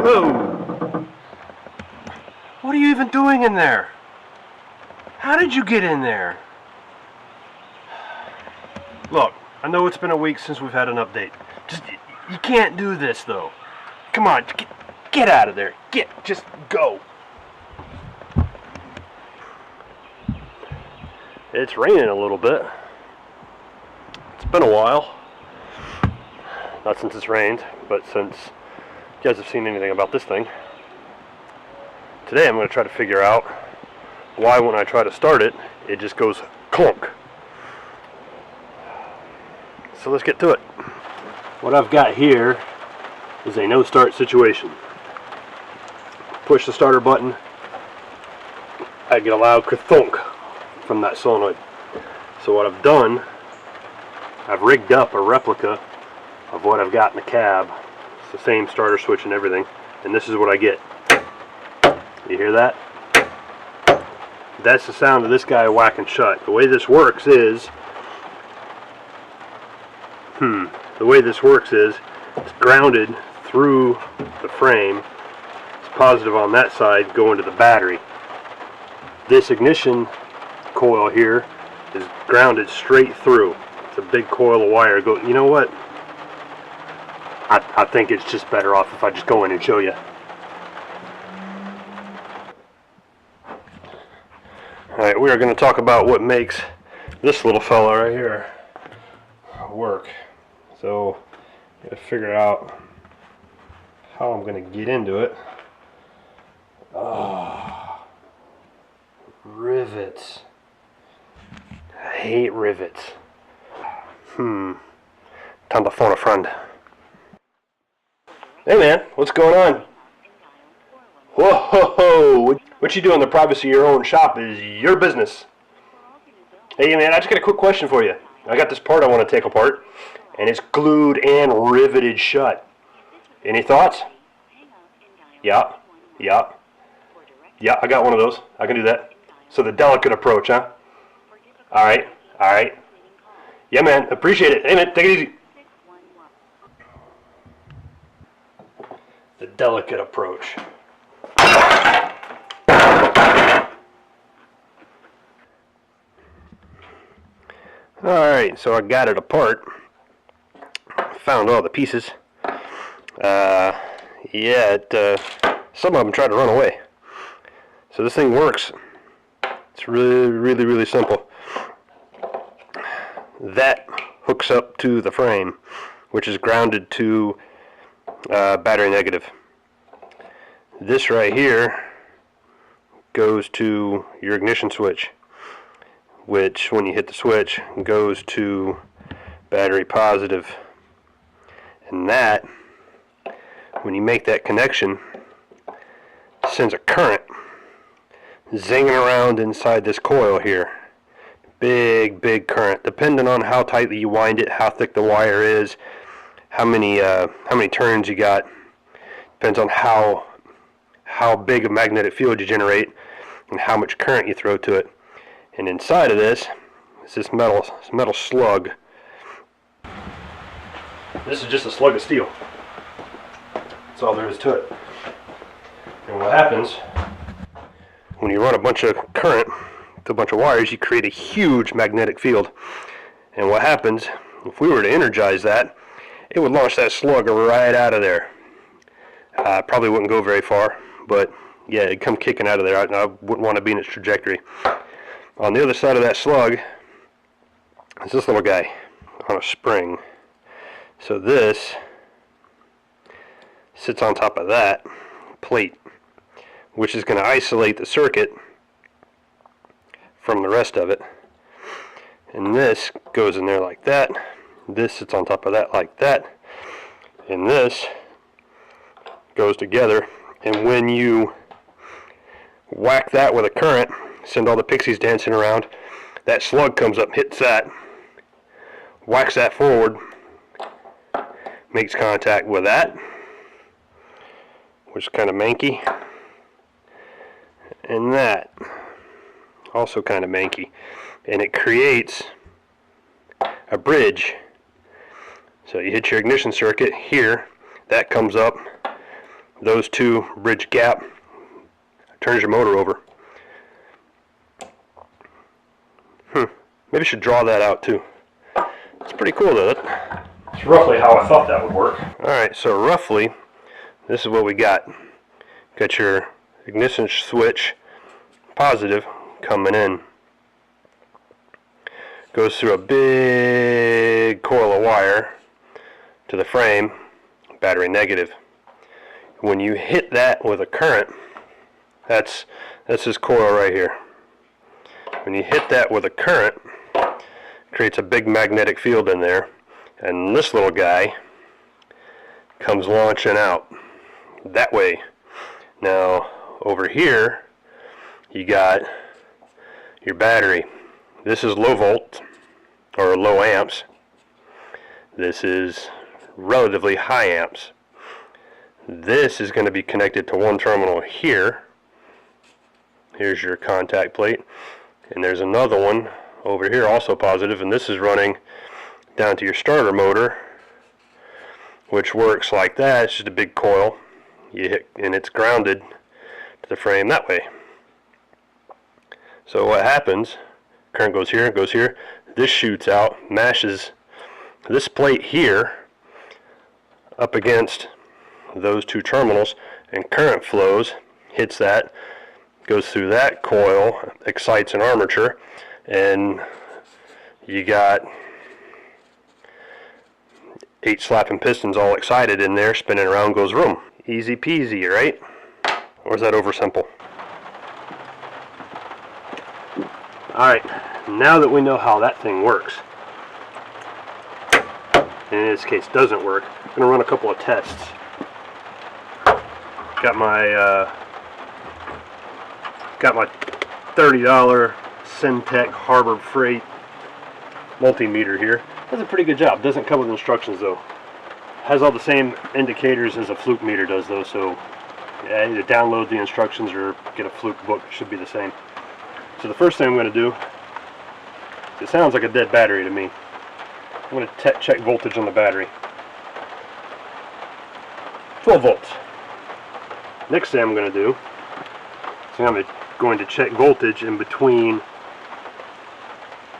Whoa! What are you even doing in there? How did you get in there? Look, I know it's been a week since we've had an update. You can't do this though. Come on, get out of there. Just go. It's raining a little bit. It's been a while. Not since it's rained, but since you guys have seen anything about this thing. Today I'm going to try to figure out why when I try to start it, it just goes clunk. So let's get to it. What I've got here is a no start situation. Push the starter button, I get a loud kerthunk from that solenoid. So what I've done, I've rigged up a replica of what I've got in the cab. It's the same starter switch and everything, and this is what I get. You hear that? That's the sound of this guy whacking shut. The way this works is it's grounded through the frame. It's positive on that side going to the battery. This ignition coil here is grounded straight through. It's a big coil of wire. You know what? I think it's just better off if I just go in and show you. Alright, we are going to talk about what makes this little fella right here work. So, I gotta figure out how I'm going to get into it. Rivets. I hate rivets. Time to phone a friend. Hey man, what's going on? Whoa, what you do in the privacy of your own shop is your business. Hey man, I just got a quick question for you. I got this part I want to take apart, and it's glued and riveted shut. Any thoughts? Yeah, I got one of those. I can do that. So the delicate approach, huh? Alright. Yeah man, appreciate it. Hey man, take it easy. The delicate approach. Alright, so I got it apart. Found all the pieces. Some of them tried to run away. So this thing works. It's really simple. That hooks up to the frame, which is grounded to battery negative. This right here goes to your ignition switch, which when you hit the switch goes to battery positive. And that, when you make that connection, sends a current zinging around inside this coil here. Big current, depending on how tightly you wind it, how thick the wire is, how many turns you got. Depends on how big a magnetic field you generate and how much current you throw to it. And inside of this is this metal slug. This is just a slug of steel. That's all there is to it. And what happens when you run a bunch of current to a bunch of wires, you create a huge magnetic field. And what happens, if we were to energize that, it would launch that slug right out of there. Probably wouldn't go very far, but yeah, it'd come kicking out of there. I wouldn't want to be in its trajectory. On the other side of that slug is this little guy on a spring. So this sits on top of that plate, which is going to isolate the circuit from the rest of it. And this goes in there like that. This sits on top of that like that. And this goes together. And when you whack that with a current, send all the pixies dancing around, that slug comes up, hits that, whacks that forward, makes contact with that, which is kind of manky, and that, also kind of manky, and it creates a bridge. So you hit your ignition circuit here, that comes up, those two bridge gap turns your motor over. Maybe I should draw that out too. It's pretty cool though. It's roughly how I thought that would work. Alright, so roughly this is what we got. Got your ignition switch positive coming in. Goes through a big coil of wire to the frame, battery negative. When you hit that with a current, that's this coil right here. When you hit that with a current, it creates a big magnetic field in there, and this little guy comes launching out that way. Now over here you got your battery. This is low volt or low amps. This is relatively high amps. This is going to be connected to one terminal here. Here's your contact plate, and there's another one over here also positive, and this is running down to your starter motor, which works like that. It's just a big coil. You hit, and it's grounded to the frame that way. So what happens, current goes here, this shoots out, mashes this plate here up against those two terminals, and current flows, hits that, goes through that coil, excites an armature, and you got 8 slapping pistons all excited in there, spinning around, goes room. Easy peasy, right? Or is that oversimple? Alright, now that we know how that thing works, and in this case doesn't work, I'm going to run a couple of tests. Got my $30 Syntec Harbor Freight multimeter here. Does a pretty good job. Doesn't come with instructions though. Has all the same indicators as a fluke meter does though, so either download the instructions or get a fluke book. It should be the same. So the first thing I'm going to do, it sounds like a dead battery to me. I'm going to check voltage on the battery. 12 volts. Next thing I'm going to do is I'm going to check voltage in between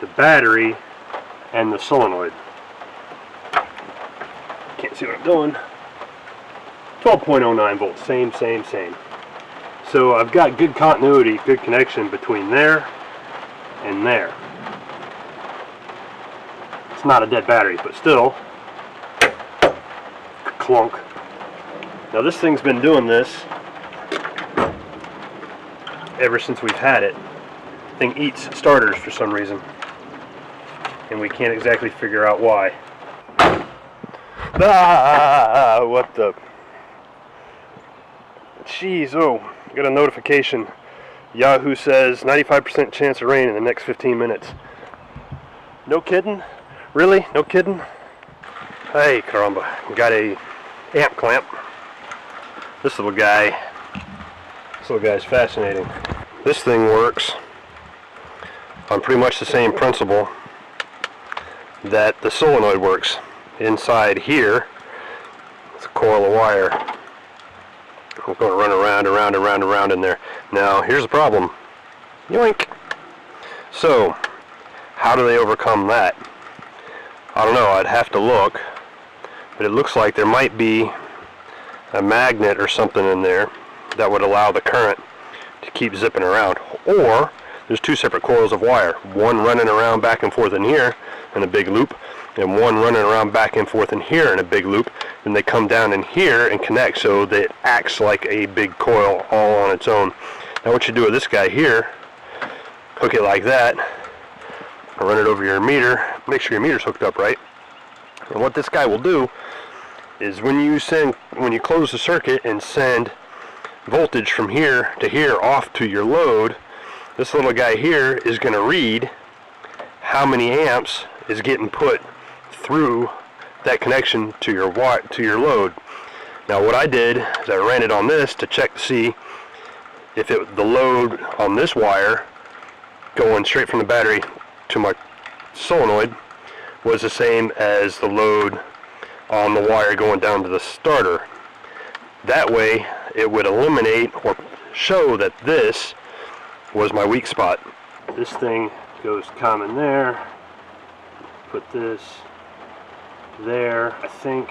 the battery and the solenoid. Can't see what I'm doing. 12.09 volts, same. So I've got good continuity, good connection between there and there. It's not a dead battery, but still, clunk. Now this thing's been doing this ever since we've had it. The thing eats starters for some reason, and we can't exactly figure out why. What the? Jeez, oh, got a notification. Yahoo says 95% chance of rain in the next 15 minutes. No kidding? Really? No kidding? Hey, caramba. We got a amp clamp. This little guy's fascinating. This thing works on pretty much the same principle that the solenoid works. Inside here, it's a coil of wire. We're going to run around in there. Now, here's the problem. Yoink! So, how do they overcome that? I don't know, I'd have to look, but it looks like there might be a magnet or something in there that would allow the current to keep zipping around. Or, there's two separate coils of wire, one running around back and forth in here in a big loop, and one running around back and forth in here in a big loop, and they come down in here and connect so that it acts like a big coil all on its own. Now what you do with this guy here, hook it like that, run it over your meter, make sure your meter's hooked up right, and what this guy will do is when you close the circuit and send voltage from here to here off to your load, this little guy here is going to read how many amps is getting put through that connection to your load. Now what I did is I ran it on this to check to see if the load on this wire going straight from the battery to my solenoid was the same as the load on the wire going down to the starter. That way it would eliminate or show that this was my weak spot. This thing goes common there. Put this there, I think,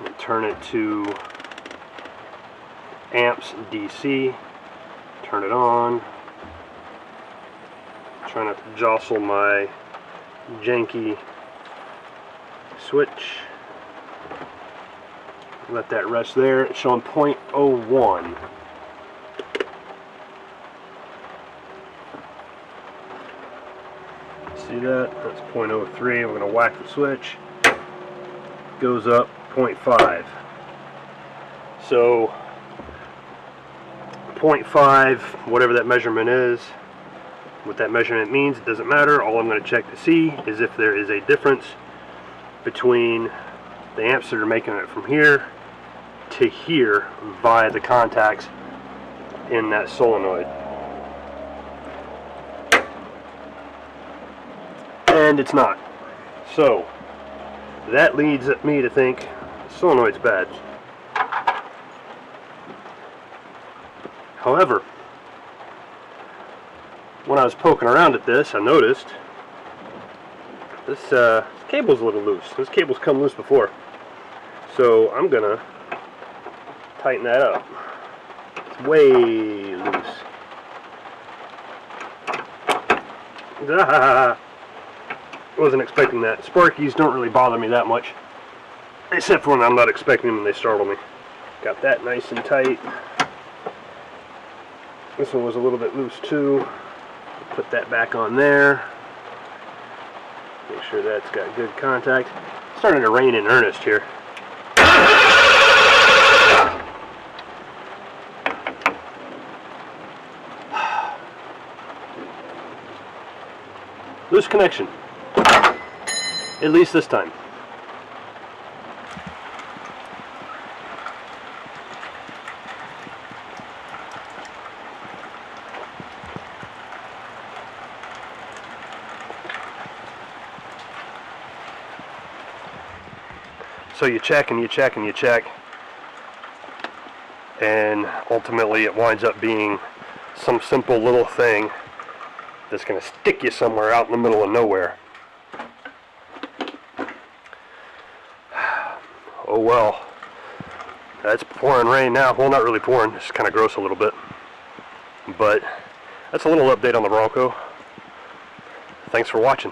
and turn it to amps DC. Turn it on. Try not to jostle my janky switch. Let that rest there. It's showing 0.01. See that? That's 0.03. I'm going to whack the switch. Goes up 0.5. So 0.5, whatever that measurement is, what that measurement means, it doesn't matter. All I'm going to check to see is if there is a difference between the amps that are making it from here to here via the contacts in that solenoid. And it's not. So that leads me to think the solenoid's bad. However, when I was poking around at this, I noticed this cable's a little loose. This cable's come loose before. So I'm gonna tighten that up. It's way loose. Wasn't expecting that. Sparkies don't really bother me that much, except for when I'm not expecting them and they startle me. Got that nice and tight. This one was a little bit loose too. Put that back on there. Make sure that's got good contact. It's starting to rain in earnest here. Loose connection. At least this time. So you check and you check and you check, and ultimately it winds up being some simple little thing that's going to stick you somewhere out in the middle of nowhere. Oh well, that's pouring rain now. Well, not really pouring, it's kind of gross a little bit. But that's a little update on the Bronco. Thanks for watching.